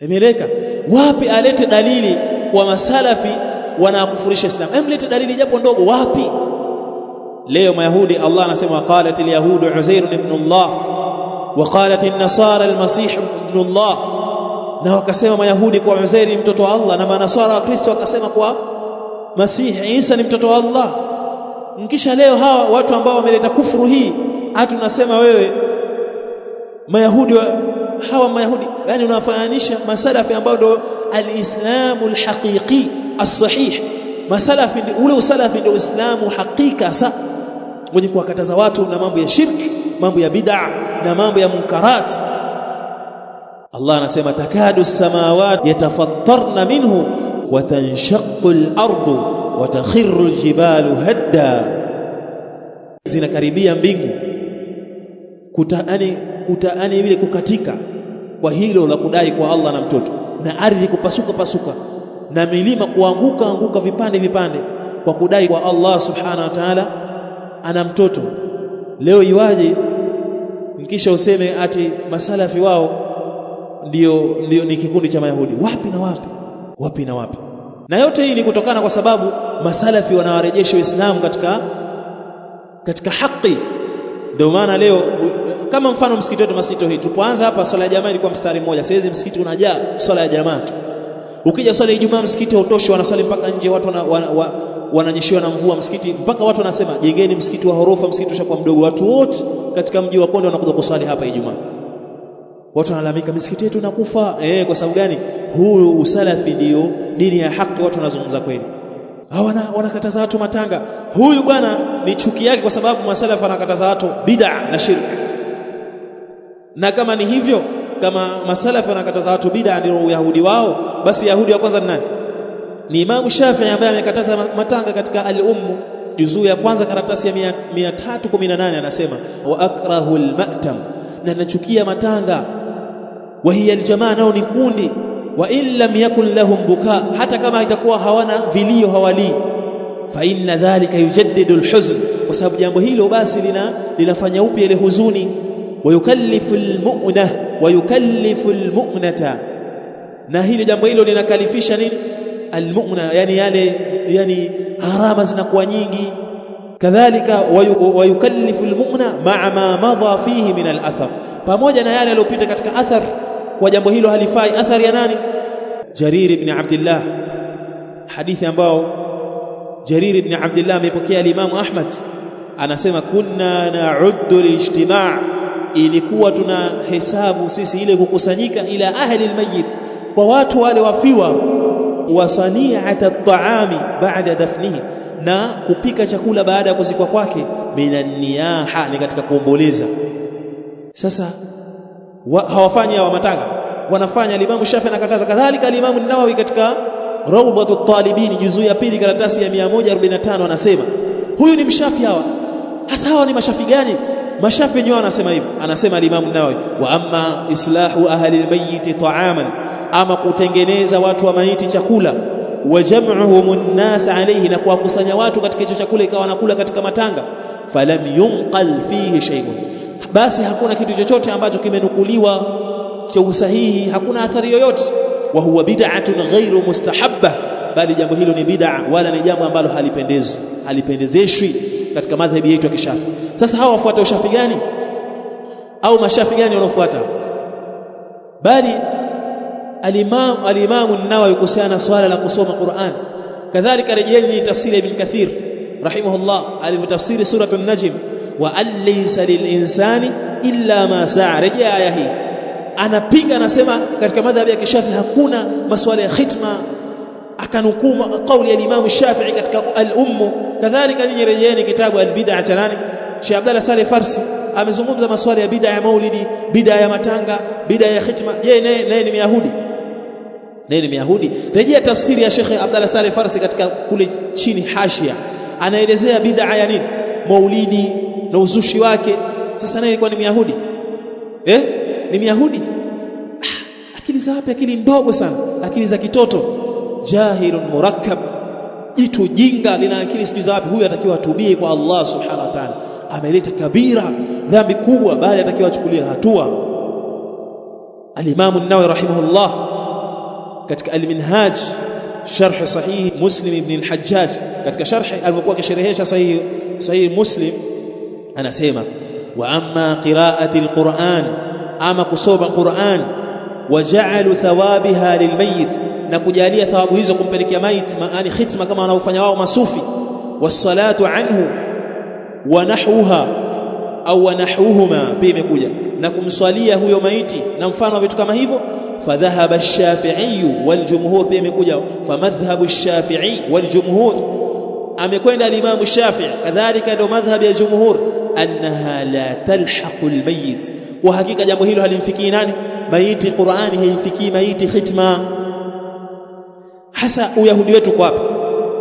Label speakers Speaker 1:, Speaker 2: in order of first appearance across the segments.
Speaker 1: Imeleka wapi? Alete dalili kwa masalafi wanakufurisha Islam. Emlete dalili japo ndogo, wapi? Leo Mayahudi, Allah anasema qalat al-yahudu Uzair ibn Allah wa qalat an-nasara al-masih ibn Allah, na wakasema Mayahudi kwa Uzair ni mtoto wa Allah, na manasara wa Kristo wakasema kwa Masih Isa ni mtoto wa Allah. Mkisha leo hawa watu ambao wameleta kufuru hii, hata unasema wewe Mayahudi hawa Mayahudi, yani unafananisha masalafi ambao ndo al-islamu al-haqiqi as-sahih. Masalafi ule usalafi ndio Uislamu hakika sa mwenye kuwakataza watu na mambo ya shirki, mambo ya bid'a na mambo ya munkarat. Allah anasema takadu as-samawati yatafattarna minhu wa tanshaqqu al-ardu wa takhirru al-jibalu hadda, zinakaribia mbingu kutaani vile kukatika kwa hilo la kudai kwa Allah na mtoto, na ardhi kupasuka pasuka, na milima kuanguka vipande vipande kwa kudai kwa Allah subhanahu wa ta'ala ana mtoto. Leo iwaje nikisha useme ati masalafi wao ndio ni kikundi cha Mayahudi? Wapi na wapi? Wapi na wapi? Na yote hii ni kutokana kwa sababu masalafi wanawarejesha Uislamu katika haki. Ndio maana leo kama mfano msikiti wetu Masito hii, tupoanza hapa swala ya jamaa ilikuwa mstari mmoja, sasa hizi msikiti unajaa swala ya jamaa tu. Ukija swala ya Ijumaa msikiti hautoshi, wanaswali mpaka nje, watu wananyeshewa na mvua msikiti, mpaka watu wanasema jengeni msikiti wa ghorofa, msikiti ushakuwa mdogo. Watu wote katika mji wa Konde wanakuja kuswali hapa Ijumaa. Watu wanalalamika misikiti yetu inakufa. Kwa sababu gani? Huu usalafi ndio dini ya haki, watu wanazungumza kweli. Wanakataza watu matanga. Huyu bwana ni chuki yake, kwa sababu masalafi wanakataza watu bid'a na shirk. Na kama ni hivyo, kama masalafi wanakataza watu bid'a ndio uyahudi wao, basi yahudi wa kwanza ni nani? Ni Imam Shafi'i ambaye amekataza matanga katika al-Umm juzuu ya kwanza karatasi ya 318, anasema wa akrahu al-ma'tam, na nachukia matanga. Wa hiya al-jamaa, nao ni kundi. Wa in lam yakun lahum buka, hata kama itakuwa hawana vilio, hawali. Fa inna dhalika yujaddidu al-huzn, kwa sababu jambo hilo basi linafanya upya ile huzuni. Wa yukallifu al-mu'na wa yukallifu al-mu'nata, na hili jambo hilo linakalifisha nini? Al-mu'na, yani harama zinakuwa nyingi. Kadhalika wa yukallifu al-mu'na ma'a ma madha fihi min al-athar, pamoja na yale yaliyopita katika athar kwa jambo hilo halifai. Athari ya nani? Jarir ibn Abdullah, hadithi ambao Jarir ibn Abdullah amepokea al-Imam Ahmad, anasema kunna na'uddu al-ijtima', ilikuwa tuna hesabu sisi ile kukusanyika, ila ahli al-mayyit, kwa watu wale wafiwa, wa sani'at at-ta'ami ba'da dafnihi, na kupika chakula baada ya kuzikwa kwake, minan niyaha, ni katika kuomboleza. Sasa hawafanyi hawa matanga, wanafanya. Al-Imam Shafi'i anakataza, kadhalika al-Imam an-Nawawi katika Rawdatut Talibin juzuu ya pili karatasi ya 145 anasema huyu ni mshafi. Hasa hawa ni mashafi gani? Mashafi wenyewe wanasema hivi, anasema al-Imam an-Nawawi, wa amma islahu ahli al-mayyit ta'aman, ama kutengeneza watu wa maiti chakula, wa jam'uhum an-nas alayhi, na kuwakusanya watu katika hicho chakula ikawa wanakula katika matanga, falam yunqal fihi shay'un, basi hakuna kitu chochote ambacho kimenukuliwa cha usahihi, hakuna athari yoyote. Wa huwa bid'atun ghairu mustahabba, bali jambo hilo ni bid'a, wala ni jambo ambalo halipendezeshwi katika madhhabi yetu ya Kishafi. Sasa hawa wafuata ushafi gani au mashafi gani wanaofuata? Bali al-Imam an-Nawawi kuhusiana swala la kusoma Qur'an, kadhalika rejeeni tafsiri Ibn Kathir rahimahullah alivyotafsiri surah an-Najm, wa alaysa lil-insani illa ma sa'a. Rejea aya hii, anapinga, anasema katika madhhabi ya Kishafi hakuna masuala ya khitma, akanukuma kauli ya Imam Shafi'i katika al-Umm. Kadhalika nyinyi rejeeni kitabu al-Bid'a cha nani? Sheikh Abdallah Saleh Farsi amezungumza masuala ya bid'a ya maulidi, bid'a ya matanga, bid'a ya khitma. Je, naye ni Myahudi? Naye ni Myahudi? Rejea tafsiri ya Sheikh Abdallah Saleh Farsi katika kule chini hashia, anaelezea bid'a ya nini, maulidi na uzushi wake. Sasa naye alikuwa ni Myahudi? Ni Myahudi? Akili za wapi? Akili ndogo sana, akili za kitoto. Jahilun murakkab, jitu jinga lina akili sijui za wapi. Huyu atakiwa atubie kwa Allah subhanahu wa ta'ala, ameleta kabira, dhambi kubwa, bali atakiwa achukulie hatua. Al-Imam an-Nawawi rahimahullah katika al-Minhaj sharh sahih Muslim ibn al-Hajjaj, katika sharh alipokuwa akisherehesha sahih Muslim anasema wa amma qira'ati al-Qur'an, ama kusoma Qur'an, waja'alu thawabiha lilmayit, na kujalia thawabu hizo kumpelekea maiti, maana khitma kama wanaofanya wao masufi, wassalatu anhu wa nahwuha au wa nahwuhuma, pia imekuja na kumswalia huyo maiti na mfano wa vitu kama hivyo. Fadhahaba ash-Shafi'i wal jumhur, pia imekuja famadhhabu ash-Shafi'i wal jumhur, amekwenda al-Imam Shafi'i kadhalika ndio madhhab ya jumhur, annaha la talhaqu al-mayyit, kwa hakika jambo hilo halimfikii nani? Maiti. Qur'ani haimfikii maiti khitma. Hasa uyahudi wetu kwa wapi?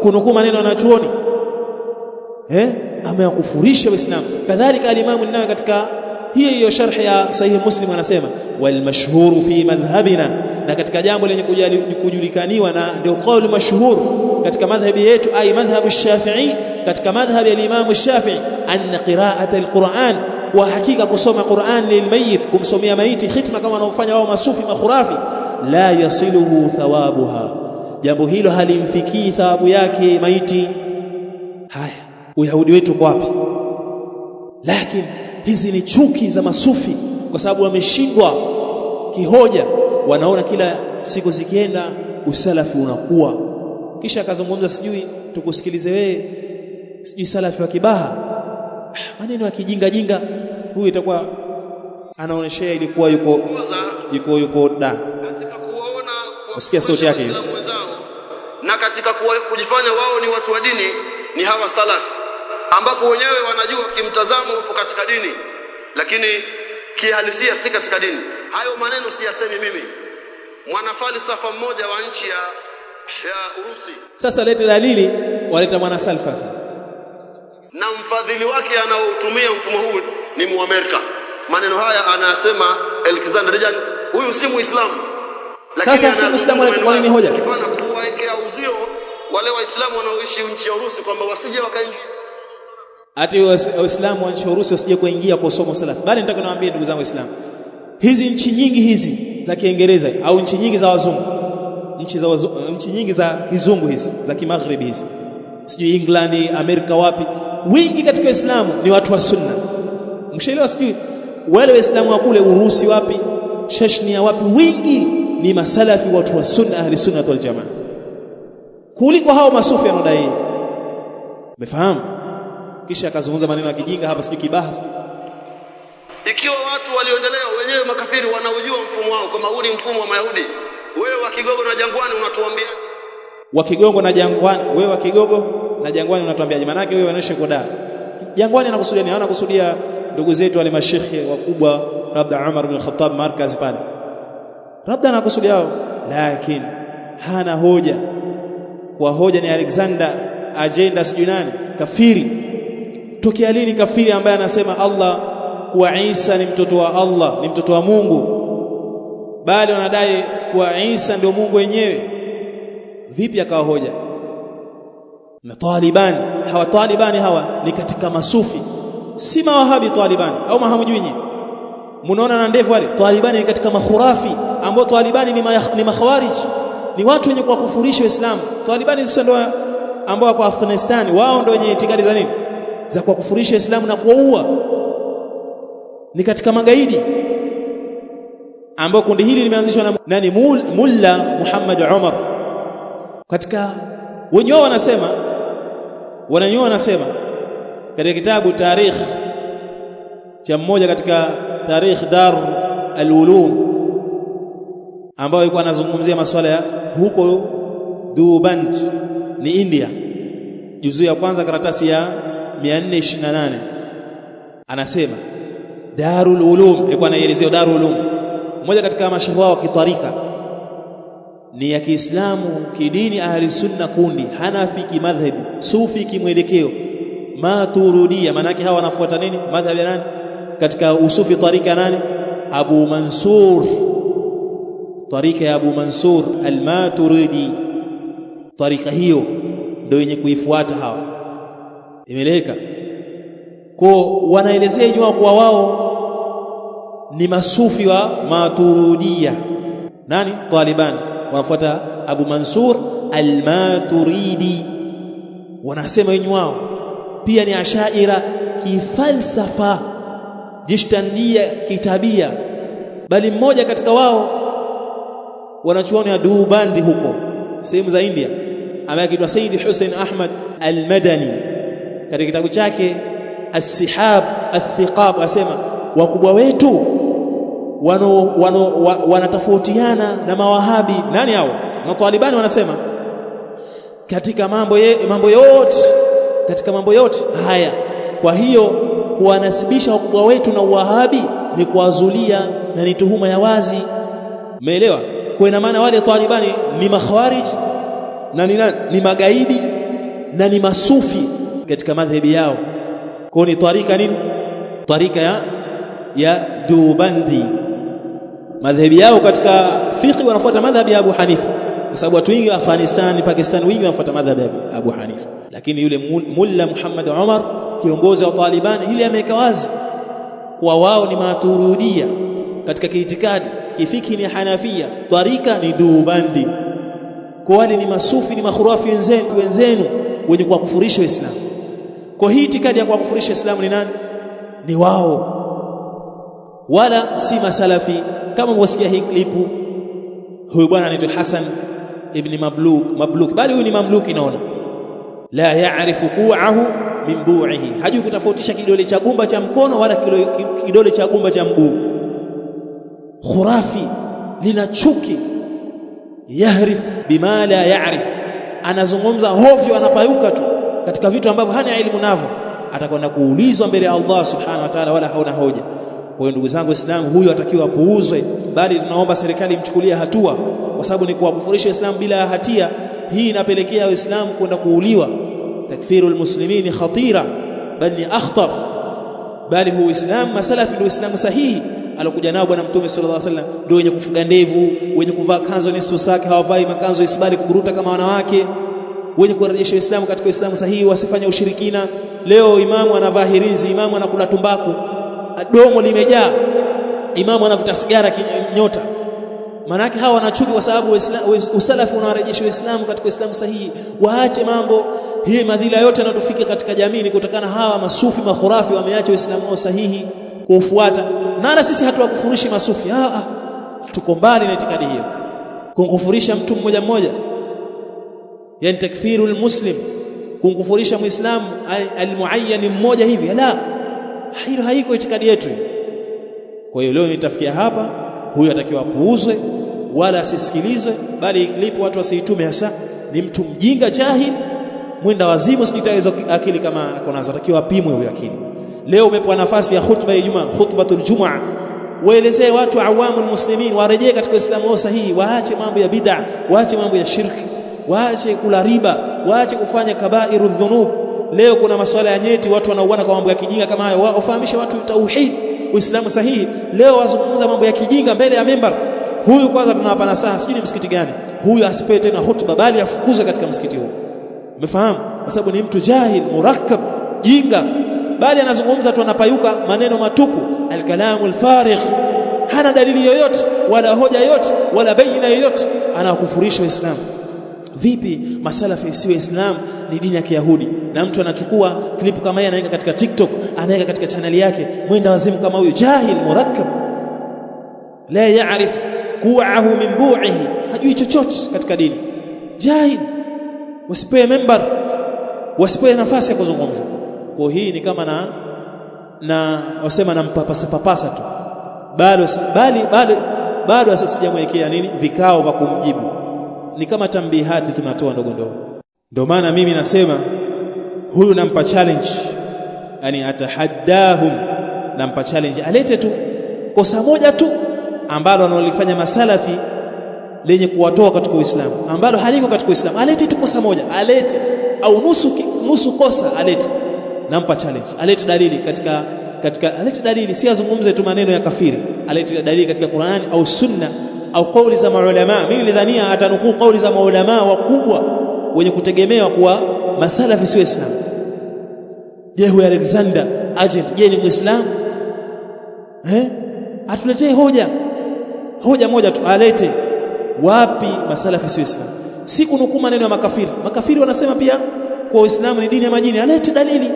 Speaker 1: Kunukuu maneno wanachuoni amewakufurisha Waislamu. Kadhalika al-Imam an-Nawawi katika hiyo sharh ya sahih Muslim anasema wal mashhuru fi madhhabina, na katika jambo lenye kujulikaniwa na ndio kauli mashhur katika madhhabi yetu, ai madhhabu ash-Shafi'i, katika madhhabi ya Imam ash-Shafi'i, anna qira'ata al-Qur'an, wa hakika kusoma Qur'an lilmayit, kumsomea maiti khitma kama wanaofanya wao masufi makhurafi, la yasiluhu thawabuha, jambo hilo halimfikii thawabu yake maiti. Haya, uyahudi wetu kwa wapi? Lakini hizi ni chuki za masufi, kwa sababu wameshindwa kihoja. Wanaona kila siku zikienda usalafi unakuwa, kisha akazungumza sijui tukusikilize wewe, sijui salafi wa kibaha, maneno ya kijinga jinga. Huyu itakuwa anaoneshea ilikuwa yuko da katika kuona usikia sauti yake hiyo, na katika kujifanya wao ni watu wa dini, ni hawa salafi, ambapo wenyewe wanajua kimtazamo upo katika dini, lakini kihalisia si katika dini. Hayo maneno siyasemi mimi, mwanafalsafa mmoja wa nchi ya Urusi. Sasa lete dalili, waleta mwana falsafa na mfadhili wake anaotumia mfumo huu ni Muamerika. Maneno haya anasema Alexander Rejan, huyu si Muislamu. Sasa si Muislamu, kwa nini hoja kifana kuwaekea uzio wale Waislamu wanaoishi nchi ya Urusi kwamba wasije wakaingia, ati Waislamu wa nchi ya Urusi wasije kuingia kwa somo salafi? Bali nataka niwaambie ndugu zangu Waislamu, hizi nchi nyingi hizi za Kiingereza au nchi nyingi za wazungu, nchi nyingi za kizungu hizi za kimagharibi hizi, sijui England, Amerika, wapi, wingi katika Uislamu ni watu wa sunna. Mshaelewa? Sijui wale Waislamu wa kule Urusi wapi, Chechnya wapi, wingi ni masalafi, watu wa sunna, ahli sunna wal jamaa, kuliko hao masufi wanaodai. Umefahamu? Kisha akazungumza maneno ya kijinga hapa, sijui kibaha. Ikiwa watu walioendelea wenyewe makafiri wanaujua mfumo wao kama huu ni mfumo wa Mayahudi, wewe wa Kigogo na Jangwani unatuambia wa Kigogo na Jangwani, wewe wa Kigogo na Jangwani unatuambiaje? Maana yake wewe wanaisha koda Jangwani, anakusudia nini? Anakusudia ndugu zetu wale mashekhe wakubwa, labda Umar ibn Khattab markaz pale, labda anakusudia hao, lakini hana hoja. Kwa hoja ni Alexander agenda sijui nani kafiri. Tokea lini kafiri ambaye anasema Allah kuwa Isa ni mtoto wa Allah, ni mtoto wa Mungu, bali wanadai kuwa Isa ndio Mungu wenyewe? Vipi akawa hoja? Na Taliban, hawa Talibani hawa ni katika masufi, si mawahabi. Talibani au mahamujui nyinyi, mnaona na ndevu wale Talibani ni katika makhurafi, ambao Talibani ni makhawarij, ni watu wenye kuwakufurisha Waislamu. Talibani sasa ndio ambao kwa Afghanistan, wao ndio wenye itikadi za nini, za kuwakufurisha Waislamu na kuwaua, ni katika magaidi, ambao kundi hili limeanzishwa na nani? Mulla Muhammad Umar. Katika wenyewe wanasema katika kitabu tarikh cha mmoja katika tarikh Dar al-Ulum, ambao alikuwa anazungumzia masuala ya huko Duband ni India, juzu ya kwanza karatasi ya 428, anasema Darul Ulum, alikuwa anaelezea Darul Ulum, mmoja katika mashaikh wao kitarika ni ya Kiislamu kidini, ahli sunna, kundi Hanafi kimadhhabi, Sufi kimwelekeo, Maturudia. Maana yake hawa wanafuata nini? Madhhabi ya nani katika usufi? Tarika nani? Abu Mansur, tarika ya Abu Mansur al-Maturidi. Tarika hiyo ndio yenye kuifuata hawa, imeleka kwa wanaelezea yenyewe kwa wao ni masufi wa Maturudia. Nani? Taliban. wanafuata Abu Mansur al-Maturidi, wanasema wenyewe wao pia ni ashaira kifalsafa, jishtandia kitabia. Bali mmoja katika wao wanachuoni wa Deobandi huko sehemu za India, ambaye kitwa Sayyid Hussein Ahmad al-Madani, katika kitabu chake As-Sihab Al-Thiqab asema wakubwa wetu wanatofautiana na mawahabi. Nani hao? Matalibani wanasema katika mambo yote, katika mambo yote haya. Kwa hiyo kuwanasibisha wakubwa wetu na uwahabi ni kuwazulia na ni tuhuma ya wazi. Umeelewa? Kwa ina maana wale Talibani ni makhawarij na ni magaidi na ni masufi katika madhhabi yao. Kwa ni tarika nini? Tarika ya Deobandi. Madhhabi yao katika fiqh wanafuata madhhabi ya Abu Hanifa, kwa sababu watu wengi wa Afghanistan, Pakistan wengi wanafuata madhhabi ya Abu Hanifa. Lakini yule Mulla Muhammad Umar, kiongozi wa Talibani, ile ameweka wazi kwa wao ni Maturidiyya katika kiitikadi, kifiki ni Hanafia, tarika ni Deobandi. Kwa wale ni masufi, ni makhurafi wenzenu wenye kuwakufurisha Uislamu. Kwa hii itikadi ya kuwakufurisha Uislamu ni nani? Ni wao, wala si masalafi. Kama mwasikia hii klipu, huyu bwana anaitwa Hassan ibn Mabluk, bali huyu ni mamluki. Naona la ya'rifu qu'ahu min bu'ihi, hajui kutofautisha kidole cha gumba cha mkono wala kidole cha gumba cha mguu. Khurafi, lina chuki, yahrif bima la ya'rif, anazungumza hovyo, anapayuka tu katika vitu ambavyo hana elimu navyo, atakwenda kuulizwa mbele ya Allah subhanahu wa ta'ala, wala hauna hoja. Kwa hiyo ndugu zangu Waislamu, huyu atakiwa puuzwe, bali tunaomba serikali imchukulie hatua, kwa sababu ni kuwakufurisha Uislamu bila hatia. Hii inapelekea Waislamu kwenda kuuliwa. Takfirul muslimini khatira, bali ni akhtar. Bali huwa Uislamu masalafi ndio Uislamu sahihi alokuja nao bwana Mtume sallallahu alaihi wasallam, ndio wenye kufuga ndevu, wenye kuvaa kanzo nusu sake, hawavai makanzo isibali kuburuta kama wanawake, wenye kurejesha Uislamu katika Uislamu sahihi, wasifanye ushirikina. Leo imamu anavaa hirizi, imamu anakula tumbaku, domo limejaa, imamu anavuta sigara kinyota. Manake hawa wanachuki kwa sababu usalafu unawarejesha Uislamu katika Uislamu sahihi. Waache mambo hii, madhila yote yanatufika katika jamii ni kutokana hawa masufi makhurafi wameacha Uislamu wao sahihi kuufuata. Na sisi hatuwakufurishi masufi, tuko mbali na itikadi hiyo. Kumkufurisha mtu mmoja mmoja, yani takfirul muslim, kumkufurisha muislamu almuayyan mmoja hivi, la, hilo haiko itikadi yetu. Kwa hiyo leo nitafikia hapa, huyu atakiwa puuzwe wala asisikilizwe, bali klipu watu wasiitume. Hasa ni mtu mjinga, jahil, mwenda wazimu, sijitaweza akili kama konazo, atakiwa apimwe huyo akili. Leo umepewa nafasi ya khutba ya Ijumaa, khutbatul Jumaa, waelezee watu awamul muslimin warejee katika Uislamu wao sahihi, waache mambo ya bid'a, waache mambo ya shirki, waache kula riba, waache kufanya kabairu dhunub. Leo kuna masuala ya nyeti, watu wanauana kwa mambo ya kijinga kama hayo. Wafahamishe watu tauhid, Uislamu sahihi. Leo wazungumza mambo ya kijinga mbele ya member. Huyu kwanza tunawapa nasaha, sijui ni msikiti gani, huyu asipewe tena hutuba, bali afukuzwe katika msikiti huo. Umefahamu? Kwa sababu ni mtu jahil, murakkab, jinga, bali anazungumza tu anapayuka maneno matupu, alkalamul farigh, hana dalili yoyote wala hoja yoyote wala baina yoyote, anakufurisha Uislamu. Vipi masalafi isiwe Islam ni dini ya Kiyahudi? Na mtu anachukua klipu kama hii anaweka katika TikTok, anaweka katika channel yake, mwenda wazimu kama huyu, jahil murakkab, la ya'rif qu'ahu min bu'ihi, hajui chochote katika dini, jahil. Wasipewe member, wasipewe nafasi ya kuzungumza. Kwa hii ni kama na wasema na papasa tu, bado sasa sijamwekea nini vikao vya kumjibu, ni kama tambihati tunatoa ndogo ndogo. Ndio maana mimi nasema huyu nampa challenge, yani atahaddahum, nampa challenge, alete tu kosa moja tu ambalo analifanya masalafi lenye kuwatoa katika Uislamu, ambalo haliko katika Uislamu. Alete tu kosa moja, alete, au nusu kosa alete. Nampa challenge, alete dalili katika alete dalili, si azungumze tu maneno ya kafiri, alete dalili katika Qur'ani au Sunna au kauli za maulama. Mimi nilidhania atanukuu kauli za maulama wakubwa wenye kutegemewa kuwa masalafi sio Islam. Je, huyu Alexander Agent, je ni Muislamu? Atuletee hoja moja tu alete, wapi masalafi si Uislamu. Si kunukuu maneno ya makafiri. Makafiri wanasema pia kwa Uislamu ni dini ya majini. Alete dalili,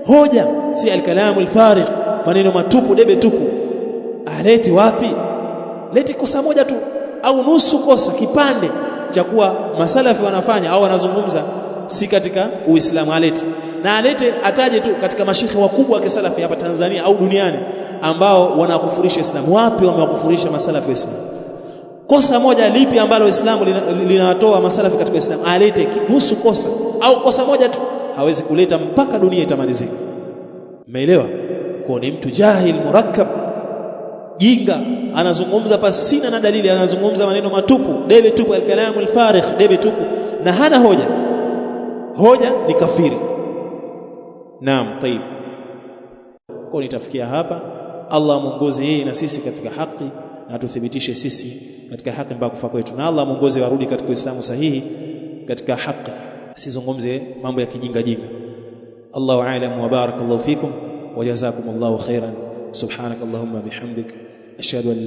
Speaker 1: hoja, si al-kalamu al-farigh, maneno matupu, debe tupu. Alete wapi? Lete kosa moja tu au nusu kosa, kipande cha kuwa masalafi wanafanya au wanazungumza si katika Uislamu. Alete na alete, ataje tu katika mashekhe wakubwa wa kisalafi hapa Tanzania au duniani ambao wanakufurisha Uislamu. Wapi wamewakufurisha masalafi wa Uislamu? Kosa moja lipi ambalo Uislamu linatoa masalafi katika Uislamu? Alete nusu kosa au kosa moja tu. Hawezi kuleta mpaka dunia itamalizika. Umeelewa? Kwa ni mtu jahil murakkab, jinga, anazungumza pasina na dalili, anazungumza maneno matupu, debe tupu, al-kalamu al-farigh, debe tupu, na hana hoja. Hoja ni kafiri. Naam, tayib. Kwa nitafikia hapa. Allah muongoze yeye na sisi katika haki, na tuthibitishe sisi katika haki mpaka kufa kwetu, na Allah muongoze warudi katika Uislamu sahihi katika haki, asizungumze mambo ya kijinga jinga. Allahu a'lam wa barakallahu fikum wa jazakumullahu khairan. Subhanakallahumma bihamdik ashhadu an